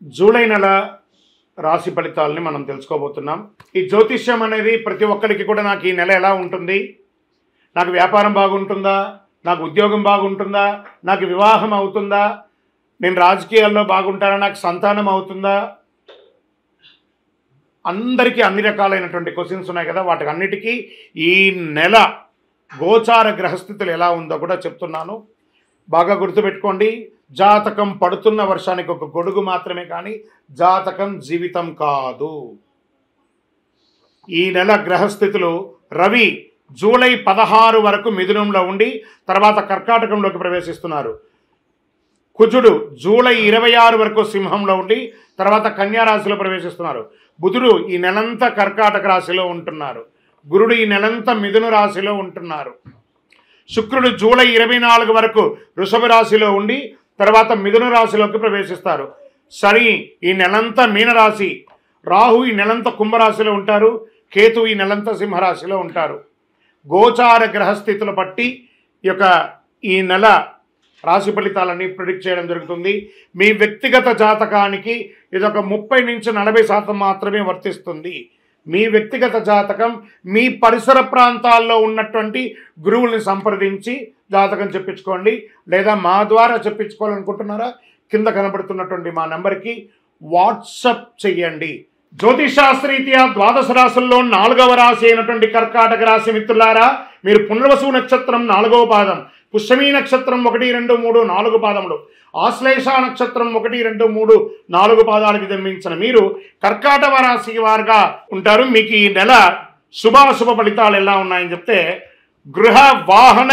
July నెల రాశి ఫలితాలని మనం తెలుసుకోబోతున్నాం. ఈ జ్యోతిష్యం అనేది ప్రతి ఒక్కరికి కూడా నాకు ఈ నెల ఎలా ఉంటుంది, నాకు వ్యాపారం బాగుంటుందా, నాకు ఉద్యోగం బాగుంటుందా, నాకు వివాహం అవుతుందా, నేను రాజకీయాల్లో బాగుంటానా, నాకు సంతానం అవుతుందా, అందరికీ అన్ని రకాలైనటువంటి క్వశ్చన్స్ ఉన్నాయి కదా. వాటికి అన్నిటికీ ఈ నెల గోచార గ్రహస్థితులు ఎలా ఉందో కూడా చెప్తున్నాను. బాగా గుర్తుపెట్టుకోండి. జాతకం పడుతున్న వర్షానికి ఒక గొడుగు మాత్రమే, కానీ జాతకం జీవితం కాదు. ఈ నెల గ్రహస్థితులు: రవి జూలై 16 వరకు మిథునంలో ఉండి తర్వాత కర్కాటకంలోకి ప్రవేశిస్తున్నారు. కుజుడు జూలై 26 వరకు సింహంలో ఉండి తర్వాత కన్యా రాశిలో ప్రవేశిస్తున్నారు. బుధుడు ఈ నెలంతా కర్కాటక రాశిలో ఉంటున్నారు. గురుడు ఈ నెలంతా మిథున రాశిలో ఉంటున్నారు. శుక్రుడు జూలై 24 వరకు వృషభ రాశిలో ఉండి తర్వాత మిథున రాశిలోకి ప్రవేశిస్తారు. శని ఈ నెలంతా మీనరాశి, రాహు ఈ నెలంతా కుంభరాశిలో ఉంటారు, కేతు ఈ నెలంతా సింహరాశిలో ఉంటారు. గోచార గ్రహస్థితులు బట్టి ఈ నెల రాశి ఫలితాలన్నీ ప్రిడిక్ట్ చేయడం జరుగుతుంది. మీ వ్యక్తిగత జాతకానికి ఇదొక 30 నుంచి 40% మాత్రమే వర్తిస్తుంది. మీ వ్యక్తిగత జాతకం మీ పరిసర ప్రాంతాల్లో ఉన్నటువంటి గురువుల్ని సంప్రదించి జాతకం చెప్పించుకోండి. లేదా మా ద్వారా చెప్పించుకోవాలనుకుంటున్నారా, కింద కనబడుతున్నటువంటి మా నెంబర్కి వాట్సప్ చెయ్యండి. జ్యోతిషాస్త్రరీత్యా ద్వాదశ రాశుల్లో 4వ రాశి అయినటువంటి కర్కాటక రాశి మిత్రులారా, మీరు పునర్వసు నక్షత్రం 4వ పాదం, పుష్యమీ నక్షత్రం 1, 2, 3, 4 పాదములు, ఆశ్లేష నక్షత్రం 1, 2, 3, 4 పాదాలకు జన్మించిన మీరు కర్కాటక రాశి వారుగా ఉంటారు. మీకు ఈ నెల శుభాశుభ ఫలితాలు ఎలా ఉన్నాయని చెప్తే, గృహ వాహన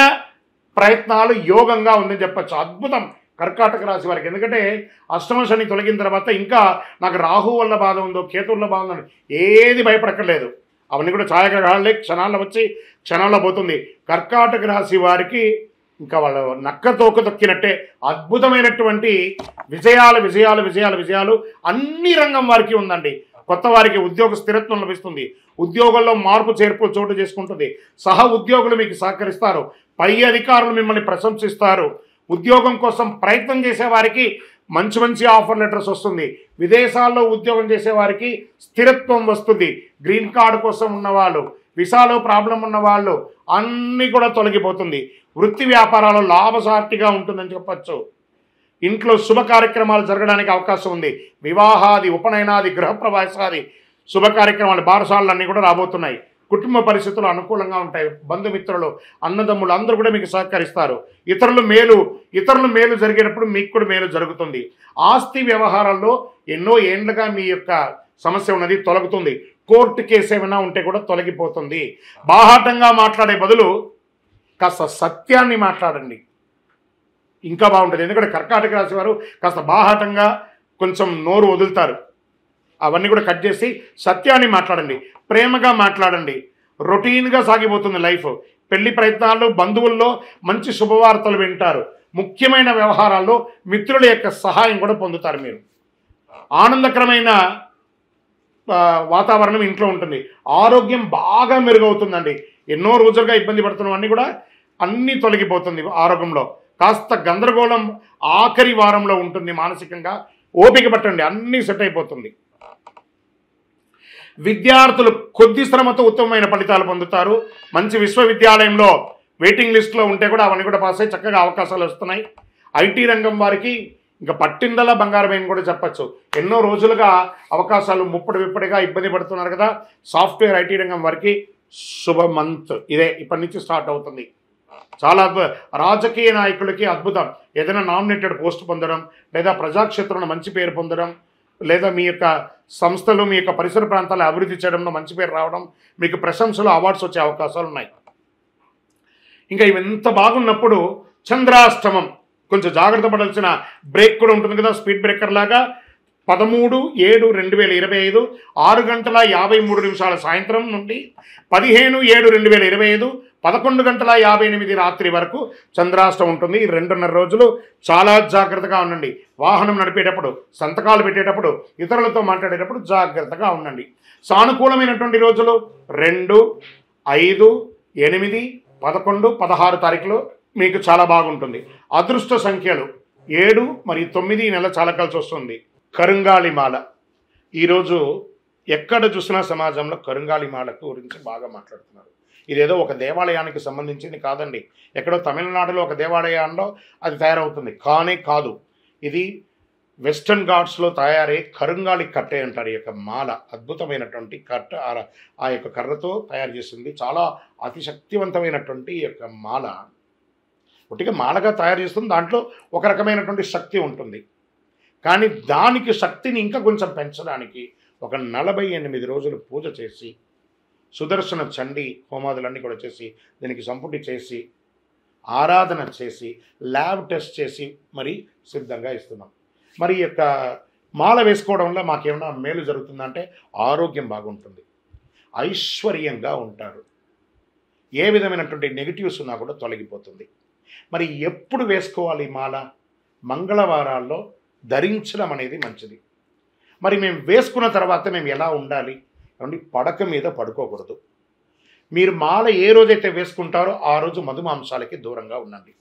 ప్రయత్నాలు యోగంగా ఉందని చెప్పచ్చు. అద్భుతం కర్కాటక రాశి వారికి. ఎందుకంటే అష్టమ శని తొలగిన తర్వాత ఇంకా నాకు రాహు వల్ల బాధ ఉందో, కేతు వల్ల బాధ ఉందో ఏది భయపడక్కర్లేదు. అవన్నీ కూడా ఛాయాగ్రహాలే, క్షణాల్లో వచ్చి క్షణాల్లో పోతుంది. కర్కాటక రాశి వారికి ఇంకా వాళ్ళ నక్క తోక తొక్కినట్టే అద్భుతమైనటువంటి విజయాలు విజయాలు విజయాలు విజయాలు అన్ని రంగం వారికి ఉందండి. కొత్త వారికి ఉద్యోగ స్థిరత్వం లభిస్తుంది. ఉద్యోగంలో మార్పు చేర్పులు చోటు చేసుకుంటుంది. సహ ఉద్యోగులు మీకు సహకరిస్తారు. పై అధికారులు మిమ్మల్ని ప్రశంసిస్తారు. ఉద్యోగం కోసం ప్రయత్నం చేసేవారికి మంచి మంచి ఆఫర్ లెటర్స్ వస్తుంది. విదేశాల్లో ఉద్యోగం చేసేవారికి స్థిరత్వం వస్తుంది. గ్రీన్ కార్డు కోసం ఉన్నవాళ్ళు, వీసాలో ప్రాబ్లం ఉన్నవాళ్ళు అన్నీ కూడా తొలగిపోతుంది. వృత్తి వ్యాపారాలు లాభసాటిగా ఉంటుందని చెప్పచ్చు. ఇంట్లో శుభ కార్యక్రమాలు జరగడానికి అవకాశం ఉంది. వివాహాది, ఉపనయనాది, గృహప్రవేశాది శుభ కార్యక్రమాలు, బారసాలన్నీ కూడా రాబోతున్నాయి. కుటుంబ పరిస్థితులు అనుకూలంగా ఉంటాయి. బంధుమిత్రులు, అన్నదమ్ములు అందరూ కూడా మీకు సహకరిస్తారు. ఇతరులు మేలు జరిగేటప్పుడు మీకు కూడా మేలు జరుగుతుంది. ఆస్తి వ్యవహారాల్లో ఎన్నో ఏండ్లుగా మీ యొక్క సమస్య ఉన్నది తొలగుతుంది. కోర్టు కేసు ఏమైనా ఉంటే కూడా తొలగిపోతుంది. బాహాటంగా మాట్లాడే బదులు కాస్త సత్యాన్ని మాట్లాడండి, ఇంకా బాగుంటుంది. ఎందుకంటే కర్కాటక రాశి వారు కాస్త బాహాటంగా కొంచెం నోరు వదులుతారు. అవన్నీ కూడా కట్ చేసి సత్యాన్ని మాట్లాడండి, ప్రేమగా మాట్లాడండి. రొటీన్గా సాగిపోతుంది లైఫ్. పెళ్లి ప్రయత్నాల్లో, బంధువుల్లో మంచి శుభవార్తలు వింటారు. ముఖ్యమైన వ్యవహారాల్లో మిత్రుల యొక్క సహాయం కూడా పొందుతారు. మీరు ఆనందకరమైన వాతావరణం ఇంట్లో ఉంటుంది. ఆరోగ్యం బాగా మెరుగవుతుందండి. ఎన్నో రోజులుగా ఇబ్బంది పడుతున్నవన్నీ కూడా అన్నీ తొలగిపోతుంది. ఆరోగ్యంలో కాస్త గందరగోళం ఆఖరి వారంలో ఉంటుంది. మానసికంగా ఓపిక పట్టండి, అన్నీ సెట్ అయిపోతుంది. విద్యార్థులు కొద్ది శ్రమతో ఉత్తమమైన ఫలితాలు పొందుతారు. మంచి విశ్వవిద్యాలయంలో వెయిటింగ్ లిస్టులో ఉంటే కూడా అవన్నీ కూడా పాస్ అయ్యి చక్కగా అవకాశాలు వస్తున్నాయి. ఐటీ రంగం వారికి ఇంకా పట్టిందలా బంగారమేని కూడా చెప్పచ్చు. ఎన్నో రోజులుగా అవకాశాలు విప్పటిగా ఇబ్బంది పడుతున్నారు కదా. సాఫ్ట్వేర్ ఐటీ రంగం వారికి శుభ మంత్ ఇదే, ఇప్పటి నుంచి స్టార్ట్ అవుతుంది. చాలా రాజకీయ నాయకులకి అద్భుతం. ఏదైనా నామినేటెడ్ పోస్ట్ పొందడం, లేదా ప్రజాక్షేత్రంలో మంచి పేరు పొందడం, లేదా మీ యొక్క సంస్థలు, మీ యొక్క పరిసర ప్రాంతాలు అభివృద్ధి చేయడంలో మంచి పేరు రావడం, మీకు ప్రశంసలు, అవార్డ్స్ వచ్చే అవకాశాలు ఉన్నాయి. ఇంకా ఇవంత బాగున్నప్పుడు చంద్రాష్టమం కొంచెం జాగ్రత్త పడాల్సిన బ్రేక్ కూడా ఉంటుంది కదా, స్పీడ్ బ్రేకర్ లాగా. 13/7/2025 6:53 సాయంత్రం నుండి 15/7/2025 11:58 రాత్రి వరకు చంద్రాష్టమం ఉంటుంది. ఈ 2.5 రోజులు చాలా జాగ్రత్తగా ఉండండి. వాహనం నడిపేటప్పుడు, సంతకాలు పెట్టేటప్పుడు, ఇతరులతో మాట్లాడేటప్పుడు జాగ్రత్తగా ఉండండి. సానుకూలమైనటువంటి రోజులు 2, 5, 8, 11, 16 తారీఖులో మీకు చాలా బాగుంటుంది. అదృష్ట సంఖ్యలు 7 మరియు 9 ఈ నెల చాలా కలిసి వస్తుంది. కరుంగాళి మాల. ఈరోజు ఎక్కడ చూసినా సమాజంలో కరుంగాళి మాలకు గురించి బాగా మాట్లాడుతున్నారు. ఇదేదో ఒక దేవాలయానికి సంబంధించింది కాదండి. ఎక్కడో తమిళనాడులో ఒక దేవాలయంలో అది తయారవుతుంది కానే కాదు. ఇది వెస్టర్న్ ఘాట్స్లో తయారయ్యే కరుంగాళి కట్టె అంటారు. ఈ యొక్క మాల అద్భుతమైనటువంటి కట్ట, ఆ యొక్క కర్రతో తయారు చేసింది. చాలా అతి శక్తివంతమైనటువంటి ఈ యొక్క మాల. ఒకటిగా మాలగా తయారు చేస్తుంది, దాంట్లో ఒక రకమైనటువంటి శక్తి ఉంటుంది. కానీ దానికి శక్తిని ఇంకా కొంచెం పెంచడానికి ఒక 48 రోజులు పూజ చేసి, సుదర్శన చండీ హోమాదులన్నీ కూడా చేసి, దీనికి సంపుటి చేసి, ఆరాధన చేసి, ల్యాబ్ టెస్ట్ చేసి మరి సిద్ధంగా ఇస్తున్నాం. మరి ఈ యొక్క మాల వేసుకోవడం వల్ల మాకేమైనా మేలు జరుగుతుందంటే ఆరోగ్యం బాగుంటుంది, ఐశ్వర్యంగా ఉంటారు, ఏ విధమైనటువంటి నెగిటివ్స్ ఉన్నా కూడా తొలగిపోతుంది. మరి ఎప్పుడు వేసుకోవాలి మాల? మంగళవారాల్లో ధరించడం అనేది మంచిది. మరి మేము వేసుకున్న తర్వాత మేము ఎలా ఉండాలి అంటే పడక మీద పడుకోకూడదు. మీరు మాల ఏ రోజైతే వేసుకుంటారో ఆ రోజు మధుమాంసాలకి దూరంగా ఉండండి,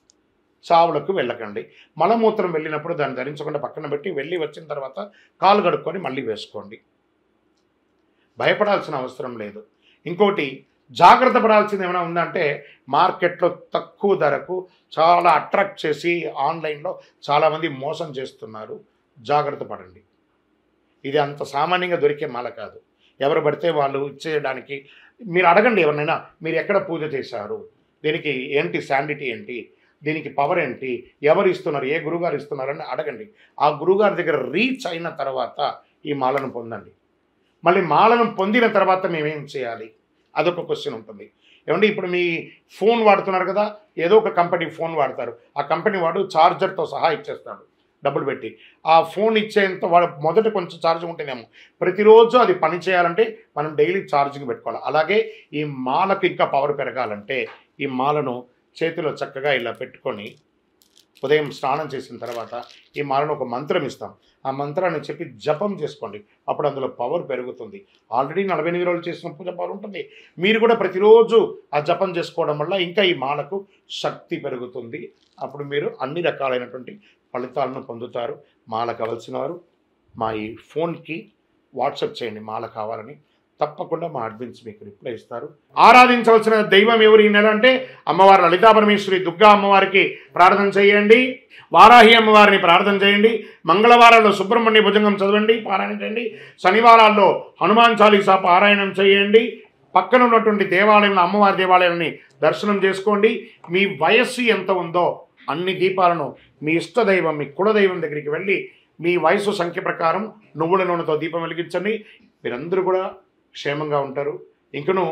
చావులకు వెళ్ళకండి. మలమూత్రం వెళ్ళినప్పుడు దాన్ని ధరించకుండా పక్కన పెట్టి వెళ్ళి వచ్చిన తర్వాత కాలు కడుక్కొని మళ్ళీ వేసుకోండి. భయపడాల్సిన అవసరం లేదు. ఇంకోటి జాగ్రత్త పడాల్సింది ఏమైనా ఉందంటే, మార్కెట్లో తక్కువ ధరకు చాలా అట్రాక్ట్ చేసి ఆన్లైన్లో చాలామంది మోసం చేస్తున్నారు. జాగ్రత్త పడండి. ఇది అంత సామాన్యంగా దొరికే మాల కాదు. ఎవరు పడితే వాళ్ళు ఇచ్చేయడానికి. మీరు అడగండి ఎవరినైనా, మీరు ఎక్కడ పూజ చేశారు, దీనికి ఏంటి శాండిటీ ఏంటి, దీనికి పవర్ ఏంటి, ఎవరు ఇస్తున్నారు, ఏ గురుగారు ఇస్తున్నారని అడగండి. ఆ గురుగారి దగ్గర రీచ్ అయిన తర్వాత ఈ మాలను పొందండి. మళ్ళీ మాలను పొందిన తర్వాత మేమేం చేయాలి, అదొక క్వశ్చన్ ఉంటుంది. ఏమంటే ఇప్పుడు మీ ఫోన్ వాడుతున్నారు కదా, ఏదో ఒక కంపెనీ ఫోన్ వాడతారు. ఆ కంపెనీ వాడు ఛార్జర్తో సహా ఇచ్చేస్తాడు డబ్బులు పెట్టి. ఆ ఫోన్ ఇచ్చేంత వాడు మొదట కొంచెం ఛార్జింగ్ ఉంటేనేమో, ప్రతిరోజు అది పని చేయాలంటే మనం డైలీ ఛార్జింగ్ పెట్టుకోవాలి. అలాగే ఈ మాలకు ఇంకా పవర్ పెరగాలంటే ఈ మాలను చేతిలో చక్కగా ఇలా పెట్టుకొని ఉదయం స్నానం చేసిన తర్వాత ఈ మాలను ఒక మంత్రం ఇస్తాం. ఆ మంత్రాన్ని చెప్పి జపం చేసుకోండి. అప్పుడు అందులో పవర్ పెరుగుతుంది. ఆల్రెడీ 48 రోజులు చేసిన పూజ పవర్ ఉంటుంది. మీరు కూడా ప్రతిరోజు ఆ జపం చేసుకోవడం వల్ల ఇంకా ఈ మాలకు శక్తి పెరుగుతుంది. అప్పుడు మీరు అన్ని రకాలైనటువంటి ఫలితాలను పొందుతారు. మాల కావాల్సిన వారు మా ఈ ఫోన్కి వాట్సాప్ చేయండి మాల కావాలని. తప్పకుండా మా అడ్మిన్స్ మీకు రిప్లై ఇస్తారు. ఆరాధించవలసిన దైవం ఎవరు ఈ నెల అంటే అమ్మవారు లలితా పరమేశ్వరి దుర్గా అమ్మవారికి ప్రార్థన చేయండి, వారాహి అమ్మవారిని ప్రార్థన చేయండి. మంగళవారాల్లో సుబ్రహ్మణ్య భుజంగం చదవండి, పారాయణం చేయండి. శనివారాల్లో హనుమాన్ చాలీసా పారాయణం చేయండి. పక్కన ఉన్నటువంటి దేవాలయంలో అమ్మవారి దేవాలయాన్ని దర్శనం చేసుకోండి. మీ వయస్సు ఎంత ఉందో అన్ని దీపాలను మీ ఇష్టదైవం, మీ కులదైవం దగ్గరికి వెళ్ళి మీ వయసు సంఖ్య ప్రకారం నువ్వుల నూనెతో దీపం వెలిగించండి. మీరందరూ కూడా క్షేమంగా ఉంటారు. ఇంకను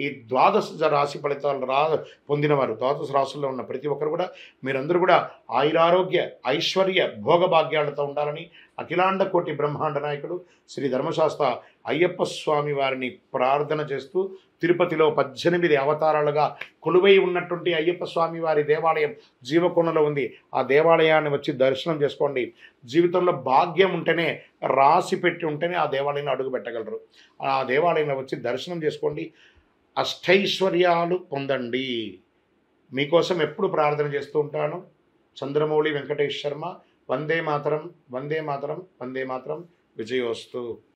ఈ ద్వాదశ రాశి ఫలితాలు పొందినవారు, ద్వాదశ రాశుల్లో ఉన్న ప్రతి ఒక్కరు కూడా మీరందరూ కూడా ఆయురారోగ్య ఐశ్వర్య భోగభాగ్యాలతో ఉండాలని అఖిలాండ కోటి బ్రహ్మాండ నాయకుడు శ్రీ ధర్మశాస్త్ర అయ్యప్ప స్వామి వారిని ప్రార్థన చేస్తూ, తిరుపతిలో 18 అవతారాలుగా కొలువై ఉన్నటువంటి అయ్యప్ప స్వామి వారి దేవాలయం జీవకొండలో ఉంది. ఆ దేవాలయాన్ని వచ్చి దర్శనం చేసుకోండి. జీవితంలో భాగ్యం ఉంటేనే, రాసి పెట్టి ఉంటేనే ఆ దేవాలయంలో అడుగు పెట్టగలరు. ఆ దేవాలయంలో వచ్చి దర్శనం చేసుకోండి, అష్టైశ్వర్యాలు పొందండి. మీకోసం ఎప్పుడు ప్రార్థన చేస్తూ ఉంటాను. చంద్రమౌళి వెంకటేష్ శర్మ. వందే మాతరం, వందే మాతరం, వందే మాతరం. విజయోస్తు.